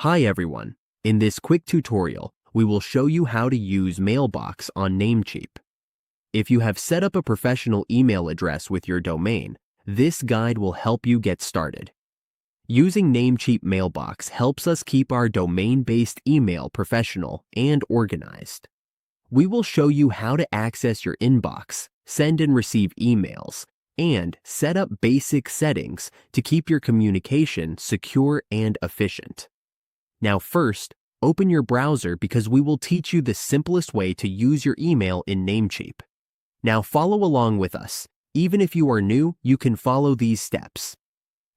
Hi everyone. In this quick tutorial, we will show you how to use Mailbox on Namecheap. If you have set up a professional email address with your domain, this guide will help you get started. Using Namecheap Mailbox helps us keep our domain-based email professional and organized. We will show you how to access your inbox, send and receive emails, and set up basic settings to keep your communication secure and efficient. Now first, open your browser because we will teach you the simplest way to use your email in Namecheap. Now follow along with us. Even if you are new, you can follow these steps.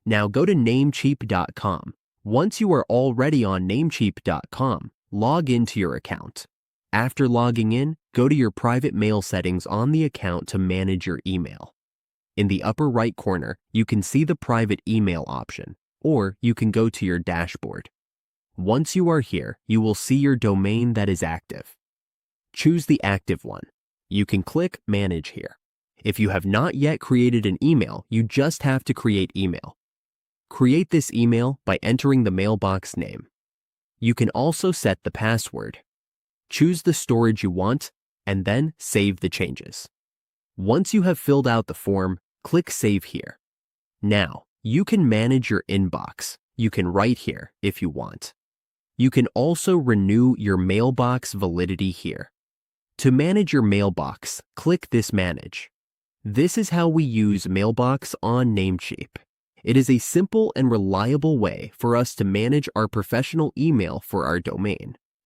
Now go to Namecheap.com. Once you are already on Namecheap.com, log into your account. After logging in, go to your private mail settings on the account to manage your email. In the upper right corner, you can see the private email option, or you can go to your dashboard. Once you are here, you will see your domain that is active. Choose the active one. You can click Manage here. If you have not yet created an email, you just have to create email. Create this email by entering the mailbox name. You can also set the password. Choose the storage you want, and then save the changes. Once you have filled out the form, click Save here. Now, you can manage your inbox. You can write here if you want. You can also renew your mailbox validity here. To manage your mailbox, click this Manage. This is how we use Mailbox on Namecheap. It is a simple and reliable way for us to manage our professional email for our domain.